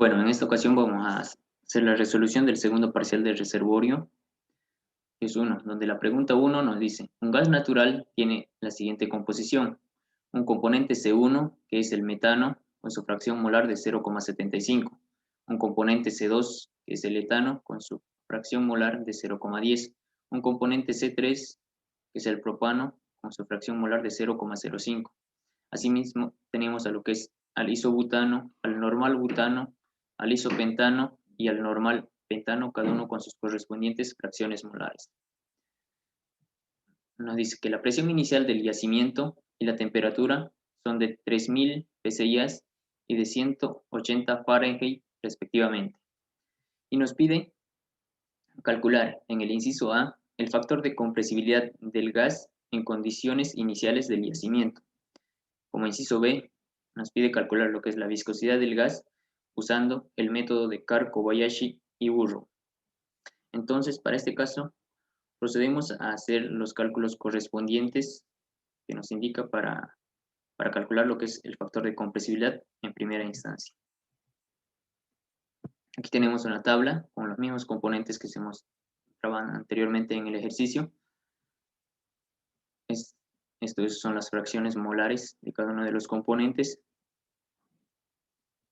Bueno, en esta ocasión vamos a hacer la resolución del segundo parcial del reservorio, que es 1, donde la pregunta 1 nos dice, un gas natural tiene la siguiente composición, un componente C1, que es el metano, con su fracción molar de 0,75, un componente C2, que es el etano, con su fracción molar de 0,10, un componente C3, que es el propano, con su fracción molar de 0,05. Asimismo, tenemos a lo que es al isobutano, al normal butano, al isopentano y al normal pentano, cada uno con sus correspondientes fracciones molares. Nos dice que la presión inicial del yacimiento y la temperatura son de 3000 psi y de 180 Fahrenheit respectivamente. Y nos pide calcular en el inciso A el factor de compresibilidad del gas en condiciones iniciales del yacimiento. Como inciso B, nos pide calcular lo que es la viscosidad del gas usando el método de Carr, Kobayashi y Burrow. Entonces, para este caso, procedemos a hacer los cálculos correspondientes que nos indica para calcular lo que es el factor de compresibilidad en primera instancia. Aquí tenemos una tabla con los mismos componentes que se mostraban anteriormente en el ejercicio. Estas son las fracciones molares de cada uno de los componentes.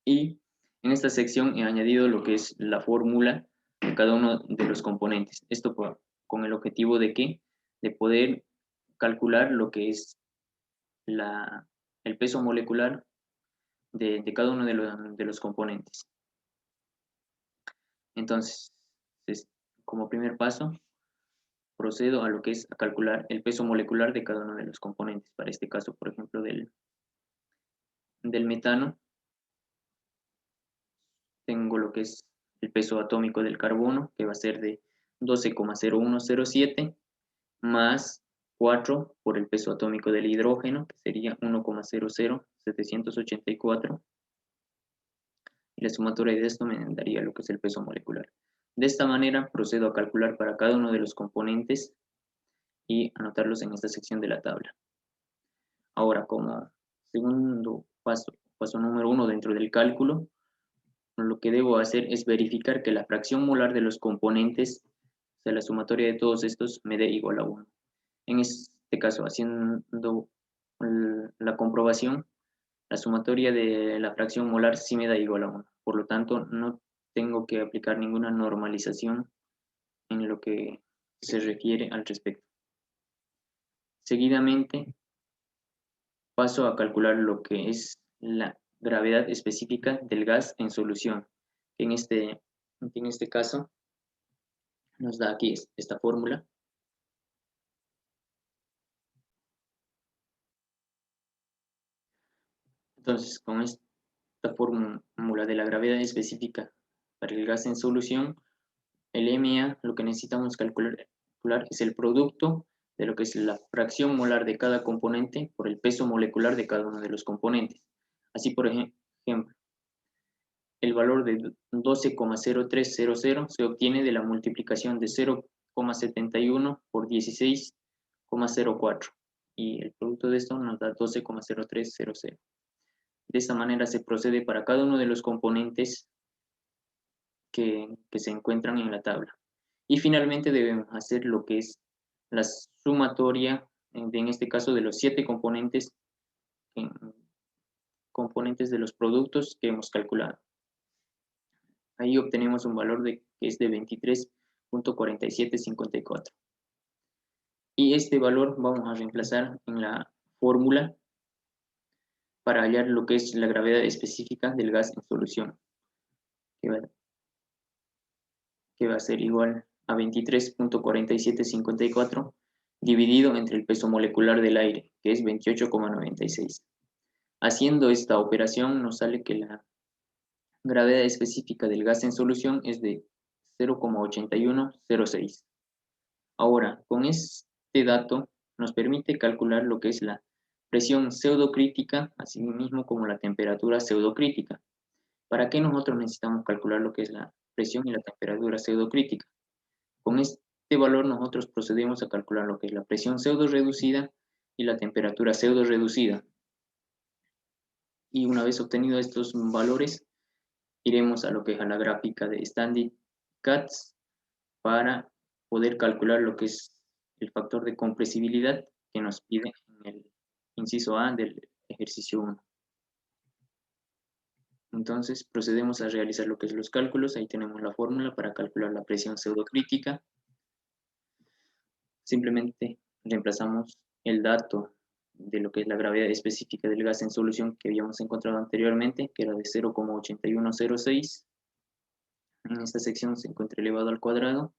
Y en esta sección he añadido lo que es la fórmula de cada uno de los componentes. Esto con el objetivo de ¿qué? De poder calcular lo que es el peso molecular de cada uno de los componentes. Entonces, como primer paso, procedo a lo que es a calcular el peso molecular de cada uno de los componentes. Para este caso, por ejemplo, del metano, tengo lo que es el peso atómico del carbono, que va a ser de 12,0107, más 4 por el peso atómico del hidrógeno, que sería 1,00784. Y la sumatoria de esto me daría lo que es el peso molecular. De esta manera procedo a calcular para cada uno de los componentes y anotarlos en esta sección de la tabla. Ahora, como segundo paso número 1 dentro del cálculo, lo que debo hacer es verificar que la fracción molar de los componentes, o sea, la sumatoria de todos estos, me dé igual a 1. En este caso, haciendo la comprobación, la sumatoria de la fracción molar sí me da igual a 1. Por lo tanto, no tengo que aplicar ninguna normalización en lo que se refiere al respecto. Seguidamente, paso a calcular lo que es la gravedad específica del gas en solución. En este caso, nos da aquí esta fórmula. Entonces, con esta fórmula de la gravedad específica para el gas en solución, el MA, lo que necesitamos calcular es el producto de lo que es la fracción molar de cada componente por el peso molecular de cada uno de los componentes. Así, por ejemplo, el valor de 12,0300 se obtiene de la multiplicación de 0,71 por 16,04 y el producto de esto nos da 12,0300. De esta manera se procede para cada uno de los componentes que se encuentran en la tabla. Y finalmente debemos hacer lo que es la sumatoria, en este caso de los 7 componentes de los productos que hemos calculado. Ahí obtenemos un valor que es de 23,4754. Y este valor vamos a reemplazar en la fórmula para hallar lo que es la gravedad específica del gas en solución, que va a ser igual a 23,4754 dividido entre el peso molecular del aire, que es 28,96. Haciendo esta operación nos sale que la gravedad específica del gas en solución es de 0,8106. Ahora, con este dato nos permite calcular lo que es la presión pseudocrítica, así mismo como la temperatura pseudocrítica. ¿Para qué nosotros necesitamos calcular lo que es la presión y la temperatura pseudocrítica? Con este valor nosotros procedemos a calcular lo que es la presión pseudo-reducida y la temperatura pseudo-reducida. Y una vez obtenido estos valores, iremos a lo que es a la gráfica de Standing Cats para poder calcular lo que es el factor de compresibilidad que nos pide en el inciso A del ejercicio 1. Entonces procedemos a realizar lo que es los cálculos. Ahí tenemos la fórmula para calcular la presión pseudocrítica. Simplemente reemplazamos el dato de lo que es la gravedad específica del gas en solución que habíamos encontrado anteriormente, que era de 0,8106. En esta sección se encuentra elevado al cuadrado.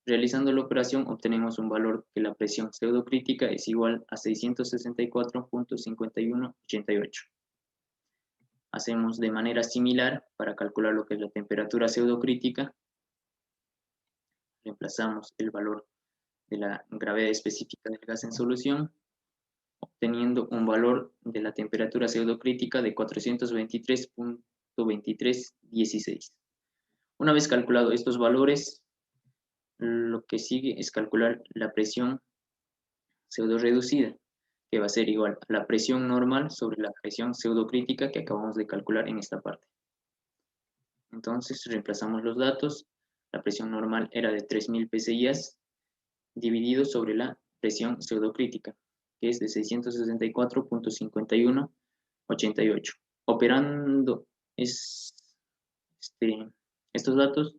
Realizando la operación obtenemos un valor que la presión pseudocrítica es igual a 664.5188. Hacemos de manera similar para calcular lo que es la temperatura pseudocrítica. Reemplazamos el valor de la gravedad específica del gas en solución, obteniendo un valor de la temperatura pseudocrítica de 423.2316. Una vez calculado estos valores, lo que sigue es calcular la presión pseudo-reducida, que va a ser igual a la presión normal sobre la presión pseudocrítica que acabamos de calcular en esta parte. Entonces reemplazamos los datos. La presión normal era de 3000 psi's dividido sobre la presión pseudocrítica, que es de 664.5188. Operando estos datos,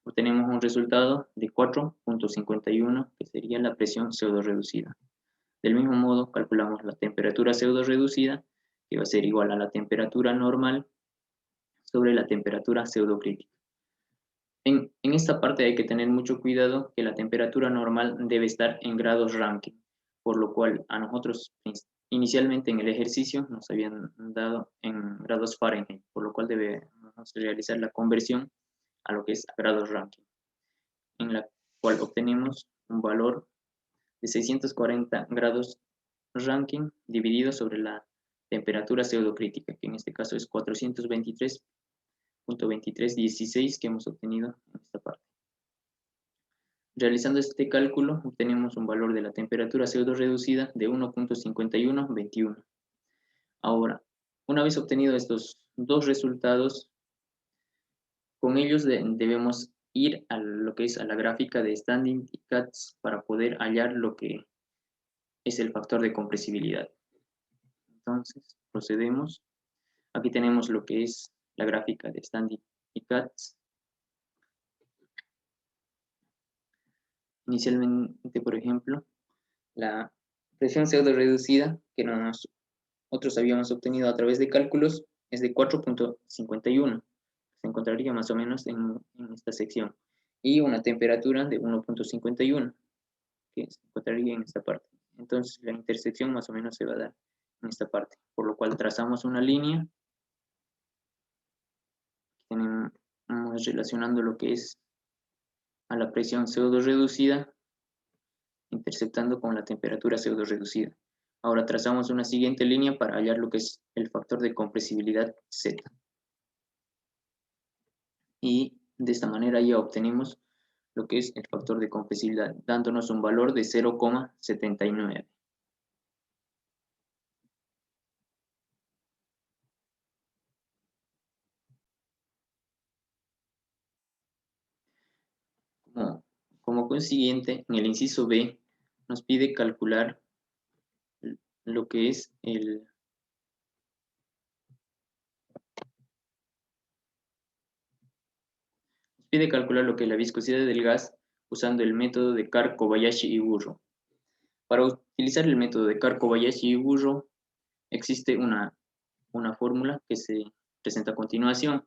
obtenemos un resultado de 4.51, que sería la presión pseudo-reducida. Del mismo modo, calculamos la temperatura pseudo-reducida, que va a ser igual a la temperatura normal sobre la temperatura pseudocrítica. En esta parte hay que tener mucho cuidado que la temperatura normal debe estar en grados Rankine, por lo cual a nosotros inicialmente en el ejercicio nos habían dado en grados Fahrenheit, por lo cual debemos realizar la conversión a lo que es grados Rankine, en la cual obtenemos un valor de 640 grados Rankine dividido sobre la temperatura pseudocrítica, que en este caso es 423.2316 que hemos obtenido en esta parte. Realizando este cálculo, obtenemos un valor de la temperatura pseudo-reducida de 1.5121. Ahora, una vez obtenido estos dos resultados, con ellos debemos ir a lo que es a la gráfica de Standing Cats para poder hallar lo que es el factor de compresibilidad. Entonces, procedemos. Aquí tenemos lo que es la gráfica de Standing Cats. Inicialmente, por ejemplo, la presión pseudo-reducida que nosotros habíamos obtenido a través de cálculos es de 4.51. Se encontraría más o menos en esta sección. Y una temperatura de 1.51, que se encontraría en esta parte. Entonces la intersección más o menos se va a dar en esta parte. Por lo cual trazamos una línea. Tenemos relacionando lo que es a la presión pseudo-reducida, interceptando con la temperatura pseudo-reducida. Ahora trazamos una siguiente línea para hallar lo que es el factor de compresibilidad Z. Y de esta manera ya obtenemos lo que es el factor de compresibilidad, dándonos un valor de 0,79. Como consiguiente, en el inciso B nos pide calcular lo que es la viscosidad del gas usando el método de Carr, Kobayashi y Burro. Para utilizar el método de Carr, Kobayashi y Burro existe una fórmula que se presenta a continuación,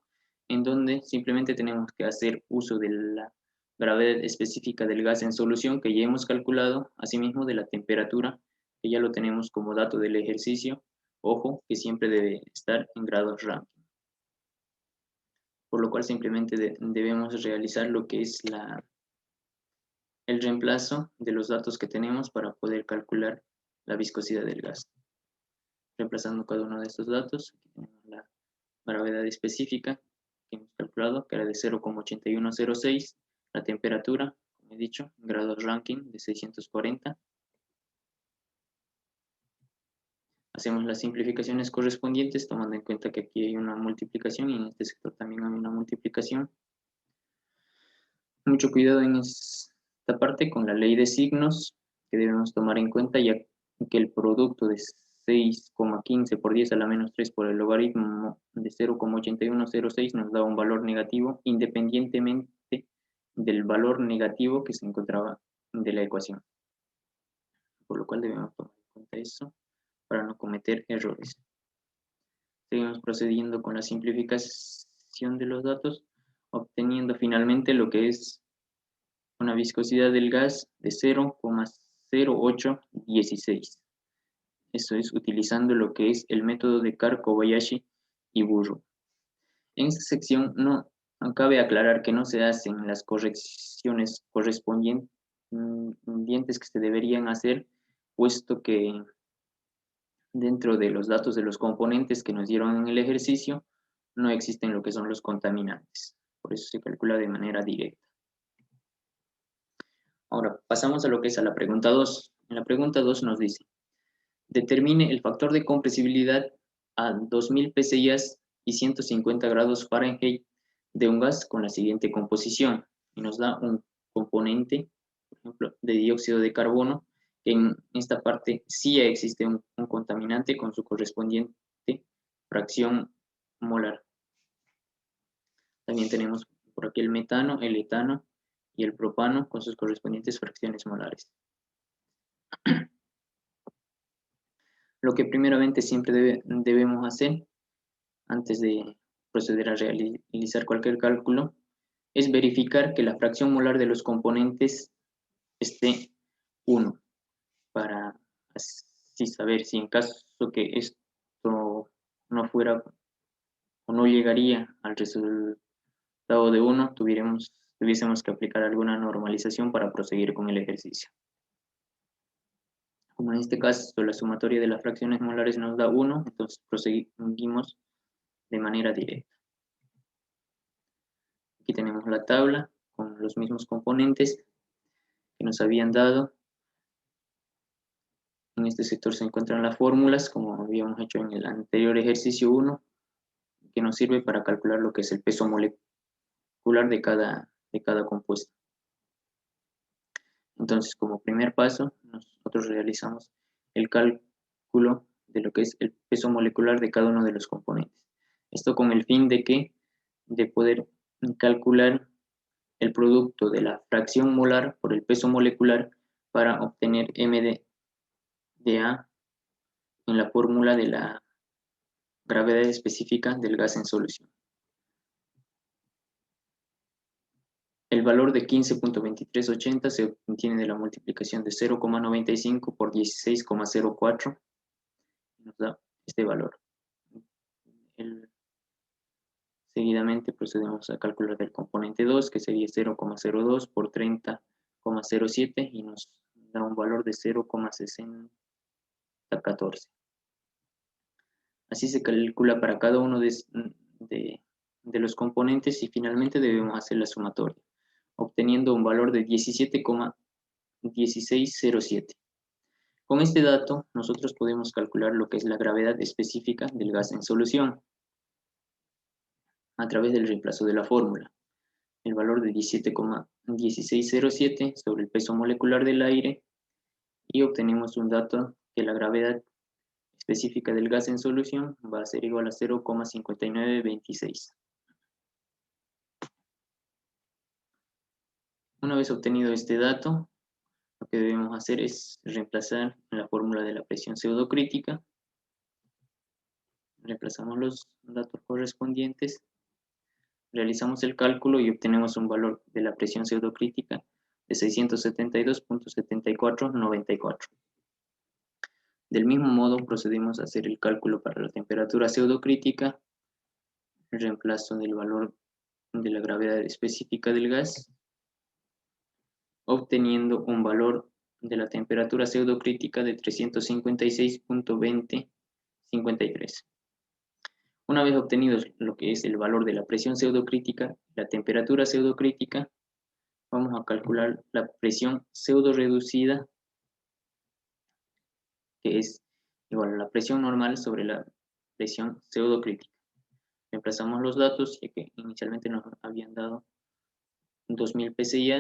en donde simplemente tenemos que hacer uso de la gravedad específica del gas en solución que ya hemos calculado, asimismo de la temperatura, que ya lo tenemos como dato del ejercicio. Ojo, que siempre debe estar en grados Rankine. Por lo cual simplemente debemos realizar lo que es el reemplazo de los datos que tenemos para poder calcular la viscosidad del gas. Reemplazando cada uno de estos datos, aquí tenemos la gravedad específica que hemos calculado, que era de 0,8106, la temperatura, como he dicho, en grados Rankine de 640. Hacemos las simplificaciones correspondientes, tomando en cuenta que aquí hay una multiplicación y en este sector también hay una multiplicación. Mucho cuidado en esta parte con la ley de signos que debemos tomar en cuenta, ya que el producto de 6,15 por 10 a la menos 3 por el logaritmo de 0,8106 nos da un valor negativo independientemente del valor negativo que se encontraba de la ecuación. Por lo cual debemos tomar en cuenta eso para no cometer errores. Seguimos procediendo con la simplificación de los datos, obteniendo finalmente lo que es una viscosidad del gas de 0,0816. Eso es utilizando lo que es el método de Carr, Kobayashi y Burro. En esta sección no cabe aclarar que no se hacen las correcciones correspondientes que se deberían hacer, puesto que dentro de los datos de los componentes que nos dieron en el ejercicio no existen lo que son los contaminantes. Por eso se calcula de manera directa. Ahora, pasamos a lo que es a la pregunta 2. En la pregunta 2 nos dice, determine el factor de compresibilidad a 2000 psi y 150 grados Fahrenheit de un gas con la siguiente composición. Y nos da un componente, por ejemplo, de dióxido de carbono, que en esta parte sí existe un contaminante con su correspondiente fracción molar. También tenemos por aquí el metano, el etano y el propano con sus correspondientes fracciones molares. Lo que primeramente siempre debemos hacer antes de proceder a realizar cualquier cálculo es verificar que la fracción molar de los componentes esté 1, para así saber si en caso que esto no fuera o no llegaría al resultado de 1, tuviésemos que aplicar alguna normalización para proseguir con el ejercicio. Como en este caso la sumatoria de las fracciones molares nos da 1, entonces proseguimos de manera directa. Aquí tenemos la tabla con los mismos componentes que nos habían dado. En este sector se encuentran las fórmulas, como habíamos hecho en el anterior ejercicio 1, que nos sirve para calcular lo que es el peso molecular de cada compuesto. Entonces, como primer paso, nosotros realizamos el cálculo de lo que es el peso molecular de cada uno de los componentes. Esto con el fin de poder calcular el producto de la fracción molar por el peso molecular para obtener MdA en la fórmula de la gravedad específica del gas en solución. El valor de 15.2380 se obtiene de la multiplicación de 0,95 por 16,04. Nos da este valor. Seguidamente procedemos a calcular el componente 2, que sería 0,02 por 30,07 y nos da un valor de 0,6014. Así se calcula para cada uno de los componentes y finalmente debemos hacer la sumatoria, obteniendo un valor de 17,1607. Con este dato, nosotros podemos calcular lo que es la gravedad específica del gas en solución a través del reemplazo de la fórmula. El valor de 17,1607 sobre el peso molecular del aire y obtenemos un dato que la gravedad específica del gas en solución va a ser igual a 0,5926. Una vez obtenido este dato, lo que debemos hacer es reemplazar en la fórmula de la presión pseudocrítica. Reemplazamos los datos correspondientes, realizamos el cálculo y obtenemos un valor de la presión pseudocrítica de 672.7494. Del mismo modo, procedimos a hacer el cálculo para la temperatura pseudocrítica, el reemplazo del valor de la gravedad específica del gas, obteniendo un valor de la temperatura pseudocrítica de 356.2053. Una vez obtenido lo que es el valor de la presión pseudocrítica, la temperatura pseudocrítica, vamos a calcular la presión pseudo reducida, que es igual a la presión normal sobre la presión pseudocrítica. Reemplazamos los datos, ya que inicialmente nos habían dado 2000 psi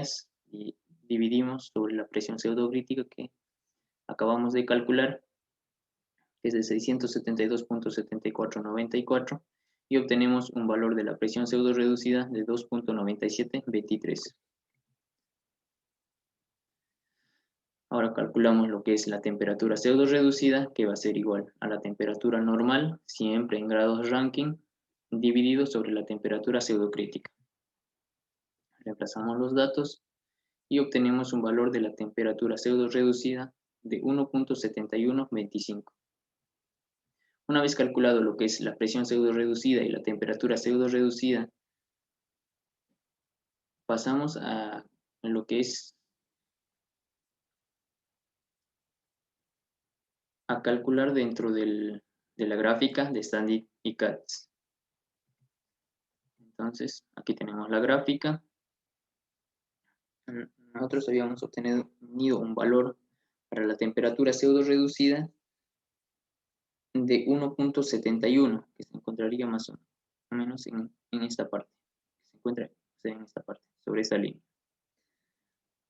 y dividimos sobre la presión pseudocrítica que acabamos de calcular, que es de 672.7494, y obtenemos un valor de la presión pseudo reducida de 2.9723. Ahora calculamos lo que es la temperatura pseudo reducida, que va a ser igual a la temperatura normal, siempre en grados Rankine, dividido sobre la temperatura pseudocrítica. Reemplazamos los datos y obtenemos un valor de la temperatura pseudo reducida de 1.7125. Una vez calculado lo que es la presión pseudo reducida y la temperatura pseudo reducida, pasamos a lo que es a calcular dentro de la gráfica de Standard y Katz. Entonces, aquí tenemos la gráfica. Nosotros habíamos obtenido un valor para la temperatura pseudo reducida de 1.71, que se encontraría más o menos en esta parte, que se encuentra en esta parte, sobre esta línea.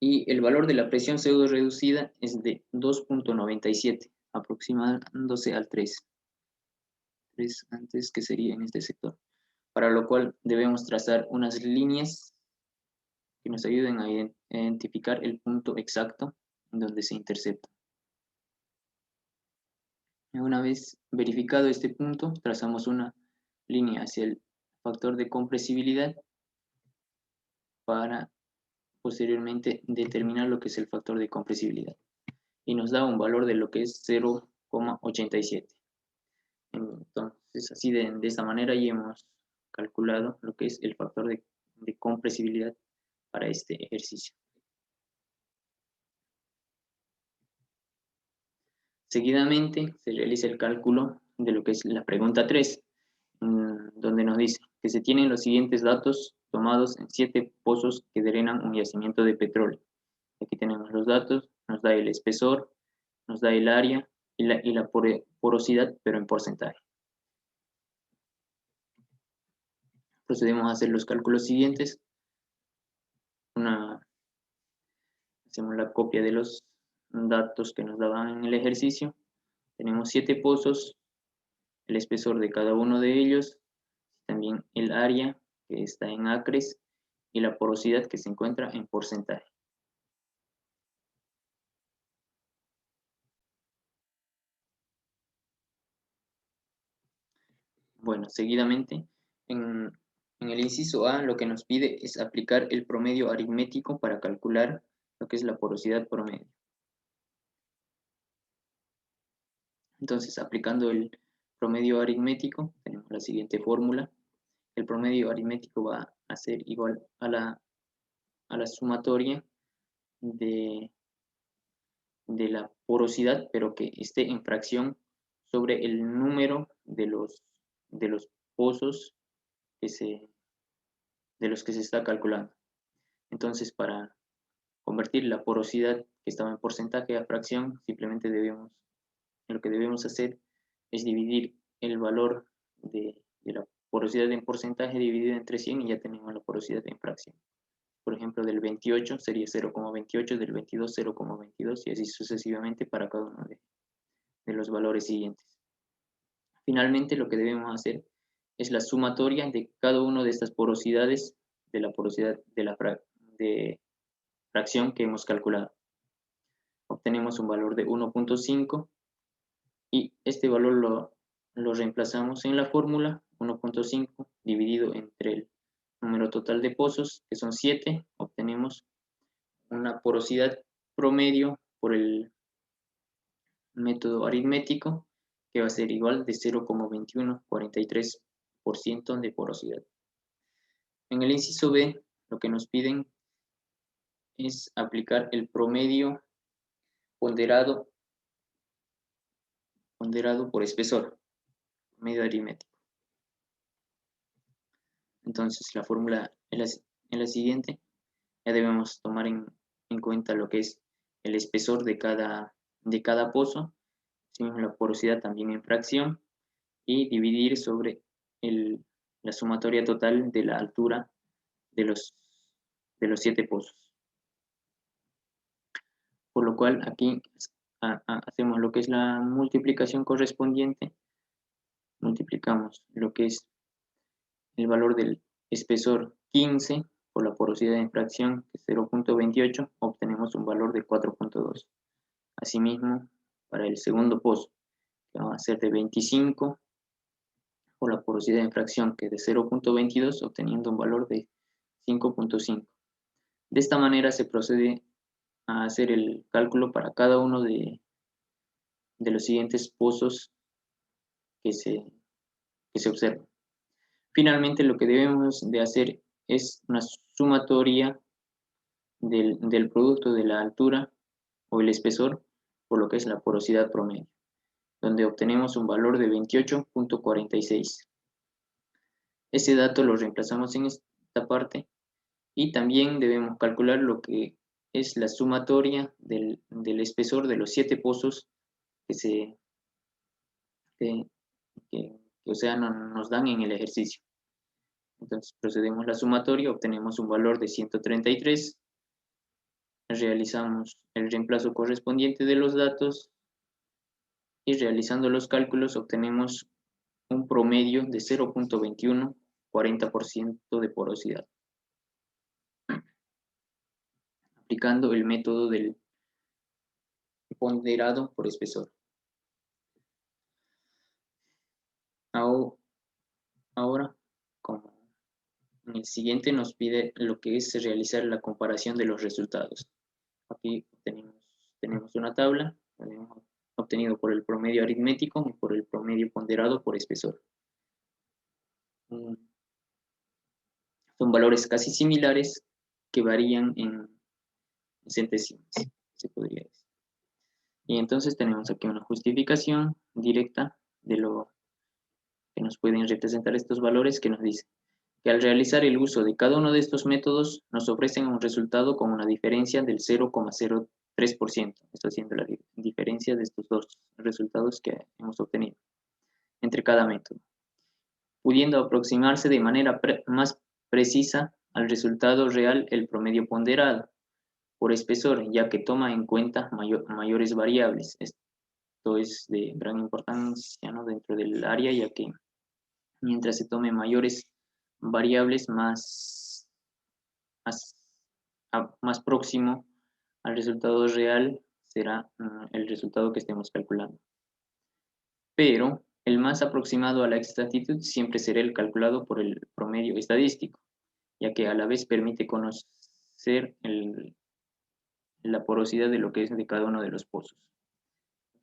Y el valor de la presión pseudo reducida es de 2.97, aproximándose al 3 antes, que sería en este sector, para lo cual debemos trazar unas líneas que nos ayuden a identificar el punto exacto en donde se intercepta. Una vez verificado este punto, trazamos una línea hacia el factor de compresibilidad para posteriormente determinar lo que es el factor de compresibilidad. Y nos da un valor de lo que es 0,87. Entonces, así de esta manera ya hemos calculado lo que es el factor de compresibilidad para este ejercicio. Seguidamente se realiza el cálculo de lo que es la pregunta 3, donde nos dice que se tienen los siguientes datos tomados en 7 pozos que drenan un yacimiento de petróleo. Aquí tenemos los datos, nos da el espesor, nos da el área y la porosidad, pero en porcentaje. Procedemos a hacer los cálculos siguientes. Hacemos la copia de los datos que nos daban en el ejercicio. Tenemos 7 pozos, el espesor de cada uno de ellos, también el área que está en acres y la porosidad que se encuentra en porcentaje. Bueno, seguidamente en el inciso A lo que nos pide es aplicar el promedio aritmético para calcular lo que es la porosidad promedio. Entonces, aplicando el promedio aritmético, tenemos la siguiente fórmula. El promedio aritmético va a ser igual a la sumatoria de la porosidad, pero que esté en fracción sobre el número de los pozos de los que se está calculando. Entonces, para convertir la porosidad que estaba en porcentaje a fracción, simplemente lo que debemos hacer es dividir el valor de la porosidad en porcentaje dividido entre 100 y ya tenemos la porosidad en fracción. Por ejemplo, del 28 sería 0,28, del 22 0,22 y así sucesivamente para cada uno de los valores siguientes. Finalmente, lo que debemos hacer es la sumatoria de cada una de estas porosidades de la porosidad de la fracción que hemos calculado. Obtenemos un valor de 1.5 y este valor lo reemplazamos en la fórmula. 1.5 dividido entre el número total de pozos, que son 7, obtenemos una porosidad promedio por el método aritmético, que va a ser igual de 0,2143% de porosidad. En el inciso B, lo que nos piden es aplicar el promedio ponderado por espesor, promedio aritmético. Entonces, la fórmula es la siguiente. Ya debemos tomar en cuenta lo que es el espesor de cada pozo. Asimismo, la porosidad también en fracción y dividir sobre la sumatoria total de la altura de los 7 pozos. Por lo cual aquí hacemos lo que es la multiplicación correspondiente, multiplicamos lo que es el valor del espesor 15 por la porosidad en fracción, que es 0.28, obtenemos un valor de 4.2. Asimismo, para el segundo pozo, que va a ser de 25 por la porosidad en fracción, que es de 0.22, obteniendo un valor de 5.5. De esta manera se procede a hacer el cálculo para cada uno de los siguientes pozos que se observan. Finalmente, lo que debemos de hacer es una sumatoria del producto de la altura o el espesor por lo que es la porosidad promedio, donde obtenemos un valor de 28.46. Ese dato lo reemplazamos en esta parte y también debemos calcular lo que es la sumatoria del espesor de los 7 pozos que o sea, nos dan en el ejercicio. Entonces procedemos la sumatoria, obtenemos un valor de 133, realizamos el reemplazo correspondiente de los datos y realizando los cálculos obtenemos un promedio de 0.21, 40% de porosidad. Aplicando el método del ponderado por espesor. Ahora, como en el siguiente nos pide lo que es realizar la comparación de los resultados. Aquí tenemos una tabla, tenemos obtenido por el promedio aritmético y por el promedio ponderado por espesor. Son valores casi similares que varían en centésimas, se podría decir. Y entonces tenemos aquí una justificación directa de lo que nos pueden representar estos valores, que nos dice que al realizar el uso de cada uno de estos métodos nos ofrecen un resultado con una diferencia del 0,03%. Está haciendo la diferencia de estos dos resultados que hemos obtenido entre cada método, pudiendo aproximarse de manera más precisa al resultado real el promedio ponderado por espesor, ya que toma en cuenta mayores variables. Esto es de gran importancia, ¿no?, dentro del área, ya que mientras se tome mayores variables, más próximo al resultado real será el resultado que estemos calculando. Pero el más aproximado a la exactitud siempre será el calculado por el promedio estadístico, ya que a la vez permite conocer la porosidad de lo que es de cada uno de los pozos.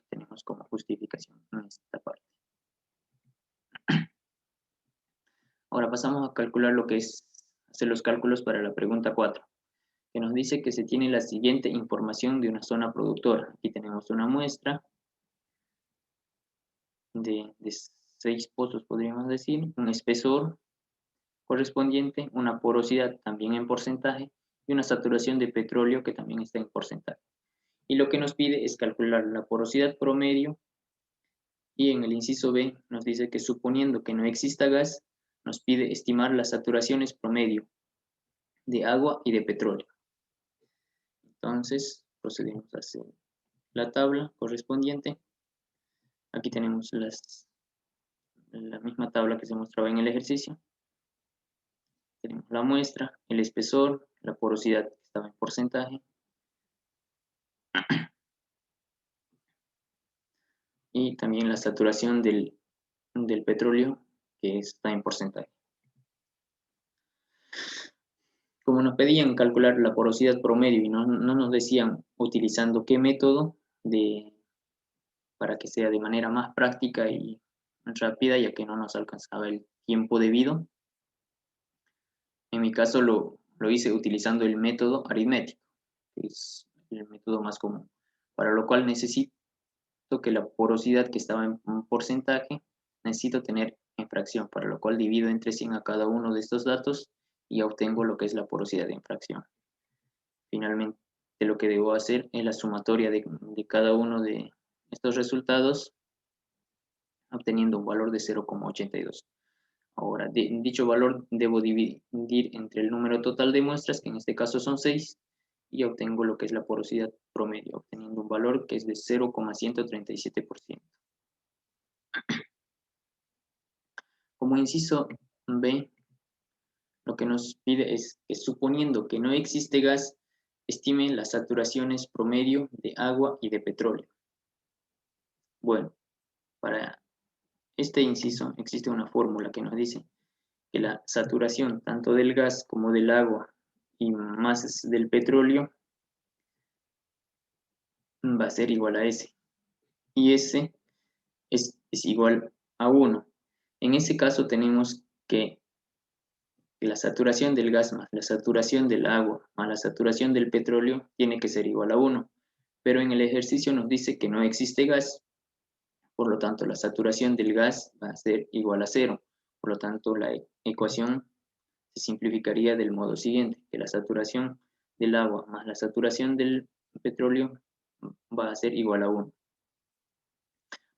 Tenemos como justificación en esta parte. Ahora pasamos a calcular lo que es hacer los cálculos para la pregunta 4, que nos dice que se tiene la siguiente información de una zona productora. Aquí tenemos una muestra de 6 pozos, podríamos decir, un espesor correspondiente, una porosidad también en porcentaje y una saturación de petróleo que también está en porcentaje. Y lo que nos pide es calcular la porosidad promedio, y en el inciso B nos dice que suponiendo que no exista gas, nos pide estimar las saturaciones promedio de agua y de petróleo. Entonces procedemos a hacer la tabla correspondiente. Aquí tenemos la misma tabla que se mostraba en el ejercicio. Tenemos la muestra, el espesor, la porosidad que estaba en porcentaje, y también la saturación del petróleo que está en porcentaje. Como nos pedían calcular la porosidad promedio y no nos decían utilizando qué método para que sea de manera más práctica y rápida, ya que no nos alcanzaba el tiempo debido, en mi caso lo hice utilizando el método aritmético, que es el método más común, para lo cual necesito que la porosidad que estaba en porcentaje necesito tener en fracción, para lo cual divido entre 100 a cada uno de estos datos y obtengo lo que es la porosidad en fracción. Finalmente, lo que debo hacer es la sumatoria de cada uno de estos resultados obteniendo un valor de 0,82. Ahora, dicho valor debo dividir entre el número total de muestras, que en este caso son 6, y obtengo lo que es la porosidad promedio, obteniendo un valor que es de 0,137%. Como inciso B, lo que nos pide es que, suponiendo que no existe gas, estime las saturaciones promedio de agua y de petróleo. Bueno, para este inciso existe una fórmula que nos dice que la saturación tanto del gas como del agua y más del petróleo va a ser igual a S. Y S es igual a 1. En ese caso tenemos que la saturación del gas más la saturación del agua más la saturación del petróleo tiene que ser igual a 1. Pero en el ejercicio nos dice que no existe gas, por lo tanto la saturación del gas va a ser igual a 0. Por lo tanto la ecuación se simplificaría del modo siguiente, que la saturación del agua más la saturación del petróleo va a ser igual a 1.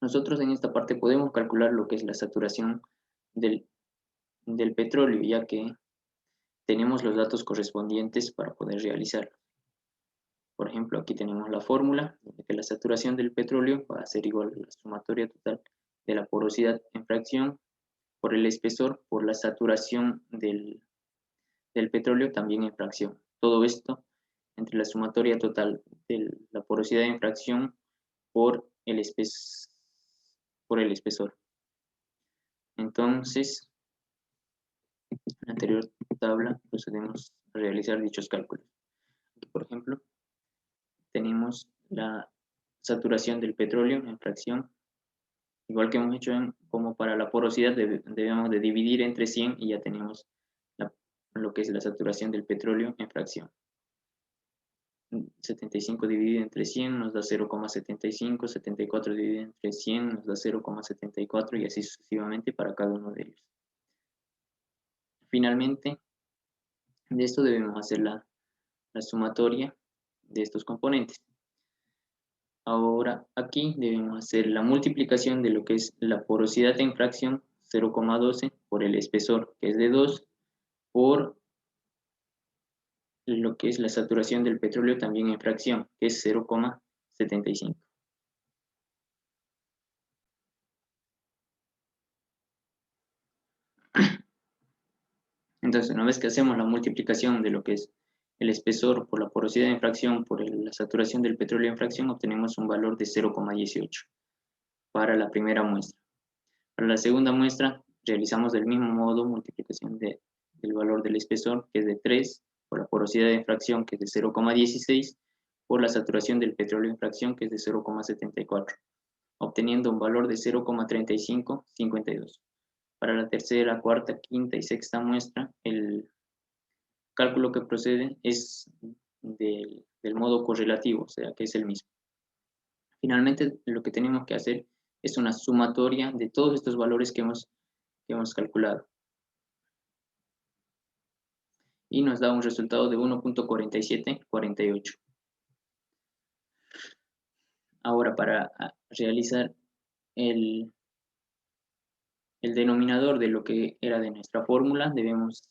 Nosotros en esta parte podemos calcular lo que es la saturación del petróleo, ya que tenemos los datos correspondientes para poder realizarlo. Por ejemplo, aquí tenemos la fórmula de que la saturación del petróleo va a ser igual a la sumatoria total de la porosidad en fracción por el espesor por la saturación del petróleo también en fracción. Todo esto entre la sumatoria total de la porosidad en fracción por el espesor. Entonces, en la anterior tabla procedemos a realizar dichos cálculos. Aquí, por ejemplo, tenemos la saturación del petróleo en fracción. Igual que hemos hecho como para la porosidad, debemos de dividir entre 100 y ya tenemos lo que es la saturación del petróleo en fracción. 75 dividido entre 100 nos da 0,75, 74 dividido entre 100 nos da 0,74 y así sucesivamente para cada uno de ellos. Finalmente, de esto debemos hacer la sumatoria de estos componentes. Ahora aquí debemos hacer la multiplicación de lo que es la porosidad en fracción 0,12 por el espesor que es de 2 por lo que es la saturación del petróleo también en fracción que es 0,75. Entonces, una vez que hacemos la multiplicación de lo que es el espesor por la porosidad en fracción por la saturación del petróleo en fracción, obtenemos un valor de 0,18 para la primera muestra. Para la segunda muestra, realizamos del mismo modo multiplicación del valor del espesor, que es de 3, por la porosidad en fracción, que es de 0,16, por la saturación del petróleo en fracción, que es de 0,74, obteniendo un valor de 0,3552. Para la tercera, cuarta, quinta y sexta muestra, el cálculo que procede es del modo correlativo, o sea que es el mismo. Finalmente, lo que tenemos que hacer es una sumatoria de todos estos valores que hemos calculado. Y nos da un resultado de 1,4748. Ahora, para realizar el denominador de lo que era de nuestra fórmula, debemos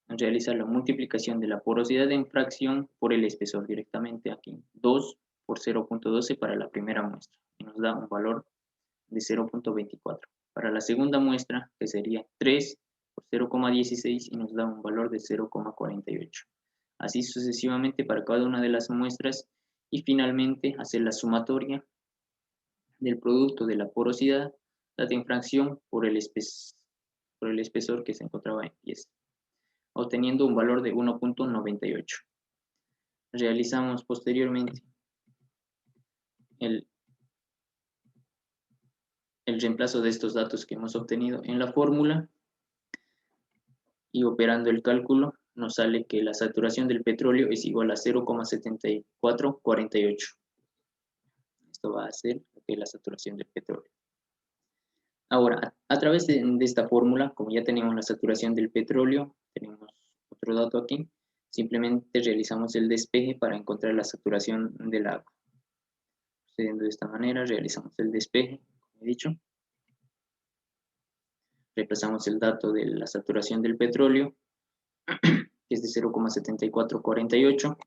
realizar la multiplicación de la porosidad en fracción por el espesor directamente aquí. 2 por 0,12 para la primera muestra, y nos da un valor de 0,24. Para la segunda muestra, que sería 3 por 0,16 y nos da un valor de 0,48. Así sucesivamente para cada una de las muestras y finalmente hacer la sumatoria del producto de la porosidad dada en fracción por el espesor que se encontraba en pieza, obteniendo un valor de 1,98. Realizamos posteriormente el reemplazo de estos datos que hemos obtenido en la fórmula y operando el cálculo nos sale que la saturación del petróleo es igual a 0,7448. Esto va a ser la saturación del petróleo. Ahora, a través de esta fórmula, como ya tenemos la saturación del petróleo, tenemos otro dato aquí, simplemente realizamos el despeje para encontrar la saturación del agua. Procediendo de esta manera, realizamos el despeje, como he dicho. Reemplazamos el dato de la saturación del petróleo, que es de 0,7448,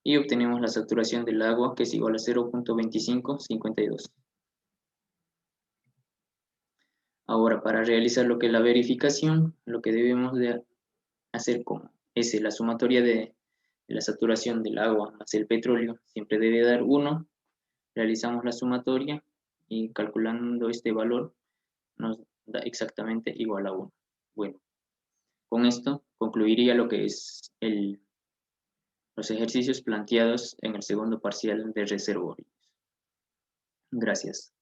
y obtenemos la saturación del agua, que es igual a 0,2552. Ahora, para realizar lo que es la verificación, lo que debemos de hacer como es la sumatoria de la saturación del agua más el petróleo, siempre debe dar 1. Realizamos la sumatoria y calculando este valor nos da exactamente igual a 1. Bueno, con esto concluiría lo que es los ejercicios planteados en el segundo parcial de reservorios. Gracias.